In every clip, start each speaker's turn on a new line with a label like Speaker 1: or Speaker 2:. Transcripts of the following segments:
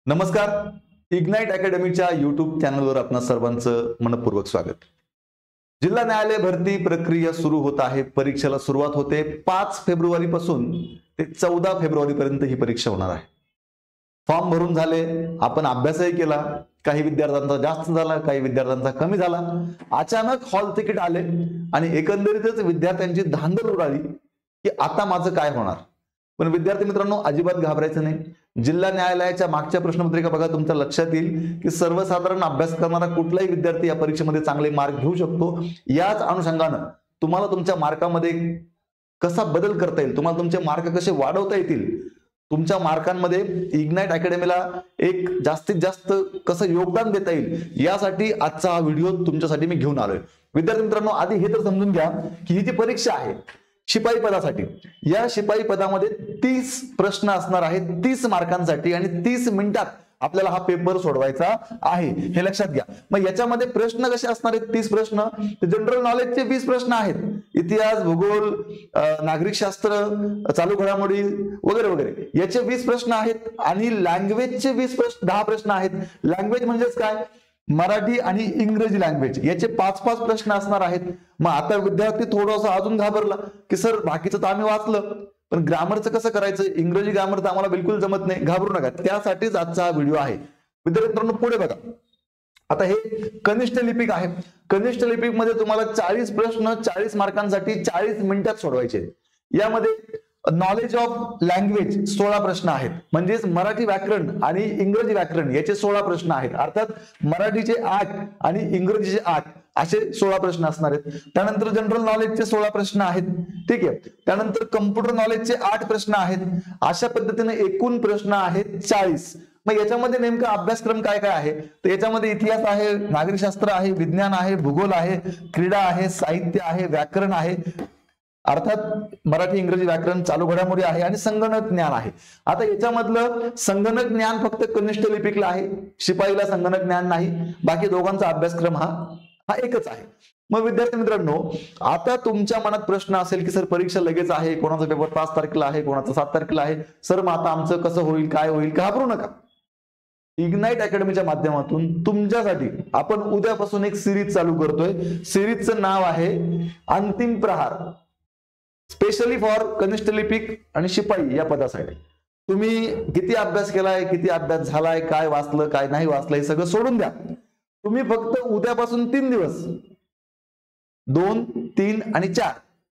Speaker 1: नमस्कार. Ignite अकॅडमीच्या YouTube चॅनलवर आपणा सर्वांचं मनपूर्वक स्वागत. जिल्हा न्यायालय भरती प्रक्रिया सुरू होत आहे. परीक्षेला सुरुवात होते 5 फेब्रुवारी पासून ते 14 फेब्रुवारी पर्यंत ही परीक्षा होणार आहे. फॉर्म भरून झाले, आपण अभ्यासही केला. काही विद्यार्थ्यांचा जास्त झाला, काही विद्यार्थ्यांचा कमी झाला. अचानक हॉल तिकीट आले आणि एकंदरीतच विद्यार्थ्यांची धांदल उडाली की आता माझं काय होणार. पण विद्यार्थी मित्रांनो, अजिबात घाबरायचं नाही. जिल्हा न्यायालयाच्या मागच्या प्रश्नपत्रिका बघा, तुमच्या लक्षात येईल की सर्वसाधारण अभ्यास करणारा कुठलाही विद्यार्थी या परीक्षेमध्ये चांगले मार्क घेऊ शकतो. याच अनुषंगाने तुम्हाला तुमच्या मार्कामध्ये कसा बदल करता येईल, तुम्हाला तुमचे मार्क कसे वाढवता येतील, तुमच्या मार्कांमध्ये इग्नाइट अकॅडमीला एक जास्तीत जास्त कसं योगदान देता येईल, यासाठी आजचा हा व्हिडिओ तुमच्यासाठी मी घेऊन आलोय. विद्यार्थी मित्रांनो, आधी हे तर समजून घ्या की ही जी परीक्षा आहे शिपाई पदासाठी, या शिपाई पदामध्ये 30 प्रश्न असणार आहेत 30 मार्कांसाठी आणि 30 मिनिटात आपल्याला हा पेपर सोडवायचा आहे, हे लक्षात घ्या. मग याच्यामध्ये प्रश्न कसे असणार आहेत? 30 प्रश्न. जनरल नॉलेजचे 20 प्रश्न आहेत, इतिहास, भूगोल, नागरिक शास्त्र, चालू घडामोडी वगैरे वगैरे याचे 20 प्रश्न आहेत आणि लँग्वेजचे 10 प्रश्न आहेत. लँग्वेज म्हणजेच काय? मराठी आणि इंग्रजी लँग्वेज याचे 5-5 प्रश्न असणार आहेत. मग आता विद्यार्थी थोडासा अजून घाबरला की सर बाकीचं तर आम्ही वाचलं, पण ग्रामरचं कसं करायचं? इंग्रजी ग्रामर तर आम्हाला बिलकुल जमत नाही. घाबरू नका, त्यासाठीच आजचा हा व्हिडिओ आहे. विद्यार्थी मित्रांनो, पुढे बघा. आता हे कनिष्ठ लिपिक आहे. कनिष्ठ लिपिक मध्ये तुम्हाला 40 प्रश्न 40 मार्कांसाठी 40 मिनिटात सोडवायचे. यामध्ये नॉलेज ऑफ लँग्वेज 16 प्रश्न आहेत, म्हणजेच मराठी व्याकरण आणि इंग्रजी व्याकरण याचे 16 प्रश्न आहेत. अर्थात मराठीचे 8 आणि इंग्रजीचे 8 असे 16 प्रश्न असणार आहेत. त्यानंतर जनरल नॉलेजचे 16 प्रश्न आहेत. ठीक आहे. त्यानंतर कम्प्युटर नॉलेजचे 8 प्रश्न आहेत. अशा पद्धतीने एकूण प्रश्न आहेत 40. मग याच्यामध्ये नेमका अभ्यासक्रम काय काय आहे? तर याच्यामध्ये इतिहास आहे, नागरिकशास्त्र आहे, विज्ञान आहे, भूगोल आहे, क्रीडा आहे, साहित्य आहे, व्याकरण आहे, अर्थात मराठी इंग्रजी व्याकरण, चालू घडामोडी आहे आणि संगणक ज्ञान आहे. आता याच्यामधलं संगणक ज्ञान फक्त कनिष्ठ लिपिकला आहे, शिपाईला संगणक ज्ञान नाही. बाकी दोघांचा अभ्यासक्रम हा एकच आहे. मग विद्यार्थी मित्रांनो, आता तुमच्या मनात प्रश्न असेल की सर परीक्षा लगेच आहे, कोणाचा पेपर 5 तारखेला आहे, कोणाचा 7 तारखेला आहे, सर मग आता आमचं कसं होईल, काय होईल? घाबरू नका. इग्नाइट अकॅडमीच्या माध्यमातून तुमच्यासाठी आपण उद्यापासून एक सिरीज चालू करतोय. सिरीजचं नाव आहे अंतिम प्रहार, स्पेशली फॉर कनिष्ठ लिपिक आणि शिपाई या पदासाठी. तुम्ही किती अभ्यास केलाय, किती अभ्यास झालाय, काय वाचलं, काय नाही वाचलं, हे सगळं सोडून द्या. तुम्ही फक्त उद्यापासून 3 दिवस, 2, 3 आणि 4,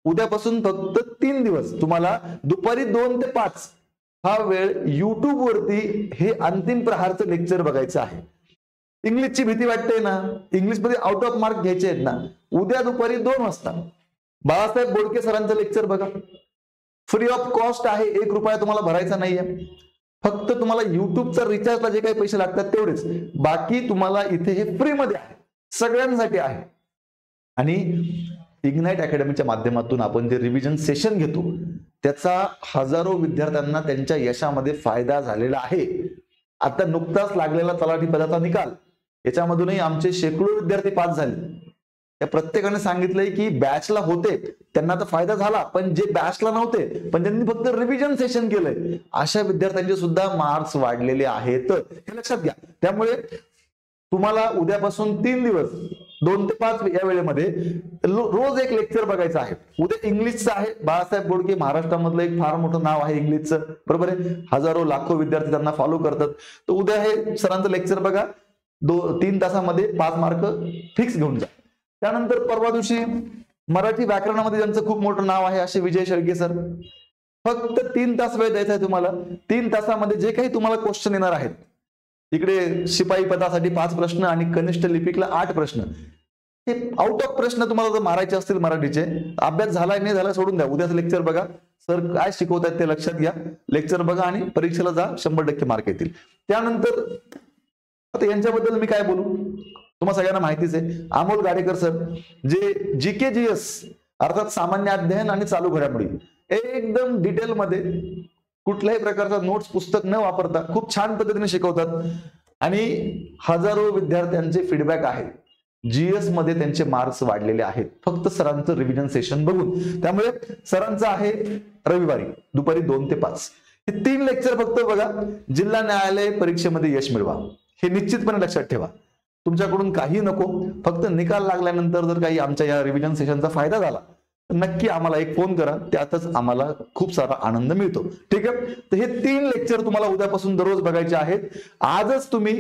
Speaker 1: उद्यापासून फक्त 3 दिवस तुम्हाला दुपारी 2 ते 5 हा वेळ युट्यूब वरती हे अंतिम प्रहारचं लेक्चर बघायचं आहे. इंग्लिशची भीती वाटते ना, इंग्लिशमध्ये आउट ऑफ मार्क घ्यायचे आहेत ना, उद्या दुपारी 2 वाजता बाळासाहेब बोडके सरांचं लेक्चर बघा. फ्री ऑफ कॉस्ट आहे, 1 रुपया तुम्हाला भरायचा नाहीये. फक्त तुम्हाला युट्यूबचा रिचार्जला जे काही पैसे लागतात तेवढेच, बाकी तुम्हाला इथे हे फ्री मध्ये आहे, सगळ्यांसाठी आहे. आणि इग्नाइट अकॅडमीच्या माध्यमातून आपण जे रिव्हिजन सेशन घेतो त्याचा हजारो विद्यार्थ्यांना त्यांच्या यशामध्ये फायदा झालेला आहे. आता नुकताच लागलेला तलाठी पदाचा निकाल, याच्यामधूनही आमचे शेकडो विद्यार्थी पास झाले. त्या प्रत्येकाने सांगितलंय की बॅचला होते त्यांना तर फायदा झाला, पण जे बॅचला नव्हते पण ज्यांनी फक्त रिव्हिजन सेशन केलंय अशा विद्यार्थ्यांचे सुद्धा मार्क्स वाढलेले आहेत, हे लक्षात घ्या. त्यामुळे तुम्हाला उद्यापासून 3 दिवस 2 ते 5 या वेळेमध्ये रोज एक लेक्चर बघायचं आहे. उद्या इंग्लिशचं आहे. बाळासाहेब बोडके महाराष्ट्रामधलं एक फार मोठं नाव आहे इंग्लिशचं, बरोबर आहे. हजारो लाखो विद्यार्थी त्यांना फॉलो करतात. तर उद्या हे सरांचं लेक्चर बघा, 3 तासामध्ये 5 मार्क फिक्स घेऊन जा. त्यानंतर परवा दिवशी मराठी व्याकरणामध्ये ज्यांचं खूप मोठं नाव आहे असे विजय शेळके सर, फक्त 3 तास वेळ द्यायचा आहे तुम्हाला. 3 तासामध्ये जे काही तुम्हाला क्वेश्चन येणार आहेत, इकडे शिपाई पदासाठी 5 प्रश्न आणि कनिष्ठ लिपिकला 8 प्रश्न, हे आउट ऑफ प्रश्न तुम्हाला जर मारायचे असतील मराठीचे, अभ्यास झालाय नाही झाला सोडून द्या. उद्याचं लेक्चर बघा, सर काय शिकवतात ते लक्षात घ्या, लेक्चर बघा आणि परीक्षेला जा, 100% मार्क येतील. त्यानंतर आता यांच्याबद्दल मी काय बोलू, तुम्हाला सगळ्यांना माहितीच आहे. अमोल गाडेकर सर, जे GKGS अर्थात सामान्य अध्ययन आणि चालू घडामोडी एकदम डिटेलमध्ये कुठल्याही प्रकारचा नोट्स पुस्तक न वापरता खूप छान पद्धतीने शिकवतात आणि हजारो विद्यार्थ्यांचे फीडबॅक आहे. GS मध्ये त्यांचे मार्क्स वाढलेले आहेत फक्त सरांचं रिव्हिजन सेशन बघून. त्यामुळे सरांचं आहे रविवारी दुपारी 2 ते 5. हे 3 लेक्चर फक्त बघा, जिल्हा न्यायालय परीक्षेमध्ये यश मिळवा, हे निश्चितपणे लक्षात ठेवा. तुमच्याकडून काही नको, फक्त निकाल लागल्यानंतर जर काही आमच्या या रिव्हिजन सेशनचा फायदा झाला तर नक्की आम्हाला एक फोन करा, त्यातच आम्हाला खूप सारा आनंद मिळतो. ठीक आहे. तर हे 3 लेक्चर तुम्हाला उद्यापासून दररोज बघायचे आहेत. आजच तुम्ही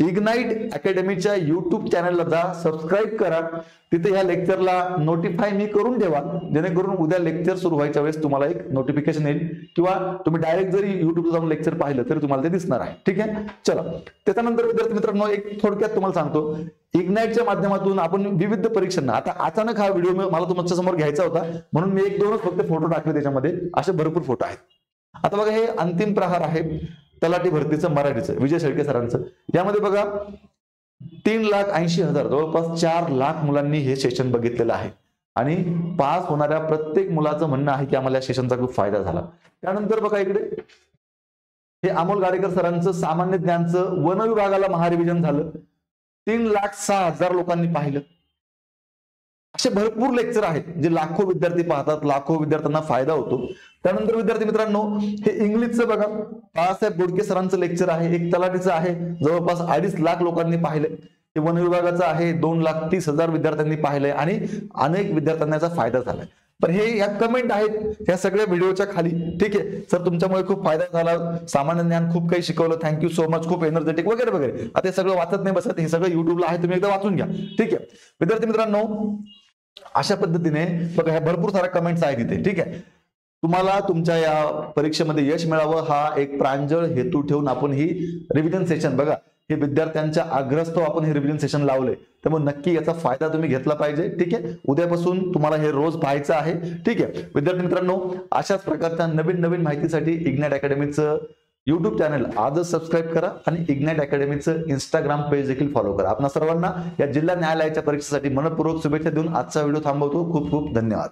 Speaker 1: इग्नाइट अकॅडमीच्या युट्यूब चॅनलला जा, सबस्क्राईब करा, तिथे ह्या लेक्चरला नोटिफाय मी करून ठेवा, जेणेकरून उद्या लेक्चर सुरू व्हायच्या वेळेस तुम्हाला एक नोटिफिकेशन येईल, किंवा तुम्ही डायरेक्ट जरी युट्यूबला जाऊन लेक्चर पाहिलं तरी तुम्हाला ते दिसणार आहे. ठीक आहे. चला, त्याच्यानंतर विद्यार्थी मित्रांनो एक थोडक्यात तुम्हाला सांगतो, इग्नाइटच्या माध्यमातून आपण विविध परीक्षांना, आता अचानक हा व्हिडिओ मला तुमच्या समोर घ्यायचा होता म्हणून मी 1-2च फक्त फोटो टाकले, त्याच्यामध्ये असे भरपूर फोटो आहेत. आता बघा, हे अंतिम प्रहार आहे तलाठी भरतीचं मराठीचं, विजय शेळके सरांचं. यामध्ये बघा 3,80,000 जवळपास 4 लाख मुलांनी हे सेशन बघितलेलं आहे, आणि पास होणाऱ्या प्रत्येक मुलाचं म्हणणं आहे की आम्हाला या सेशनचा खूप फायदा झाला. त्यानंतर बघा इकडे हे अमोल गाडेकर सरांचं सामान्य ज्ञानचं वन विभागाला महारिव्हिजन झालं, 3,06,000 लोकांनी पाहिलं. असे भरपूर लेक्चर आहेत जे लाखो विद्यार्थी पाहतात, लाखो विद्यार्थ्यांना फायदा होतो. त्यानंतर विद्यार्थी मित्रांनो हे इंग्लिशचं बघा, बाळासाहेब बोडके सरांचं लेक्चर आहे, एक तलाठीचं आहे, जवळपास 2.5 लाख लोकांनी पाहिलंय. हे वन विभागाचं आहे, 2,30,000 विद्यार्थ्यांनी पाहिलंय, आणि अनेक विद्यार्थ्यांना याचा फायदा झालाय. पण हे या कमेंट आहेत या सगळ्या व्हिडिओच्या खाली. ठीक आहे सर, तुमच्यामुळे खूप फायदा झाला, सामान्य ज्ञान खूप काही शिकवलं, थँक्यू सो मच, खूप एनर्जेटिक वगैरे वगैरे. आता हे सगळं वाचत नाही बसत, हे सगळं युट्यूबला आहे, तुम्ही एकदा वाचून घ्या. ठीक आहे विद्यार्थी मित्रांनो, अशा पद्धतीने बघा ह्या भरपूर साऱ्या कमेंट्स आहेत इथे. ठीक आहे, तुम्हाला तुमच्या या परीक्षेमध्ये यश मिळावं हा एक प्रांजळ हेतू ठेवून आपण ही रिव्हिजन सेशन, बघा हे विद्यार्थ्यांच्या आग्रहास्तव आपण हे रिव्हिजन सेशन लावले, त्यामुळे नक्की याचा फायदा तुम्ही घेतला पाहिजे. ठीक आहे, उद्यापासून तुम्हाला हे रोज पाहायचं आहे. ठीक आहे विद्यार्थी मित्रांनो, अशाच प्रकारच्या नवीन नवीन माहितीसाठी इग्नाइट अकॅडमीचं युट्यूब चॅनल आजच सबस्क्राईब करा, आणि इग्नाइट अकॅडमीचं इंस्टाग्राम पेज देखील फॉलो करा. आपणा सर्वांना या जिल्हा न्यायालयाच्या परीक्षेसाठी मनपूर्वक शुभेच्छा देऊन आजचा व्हिडिओ थांबवतो. खूप खूप धन्यवाद.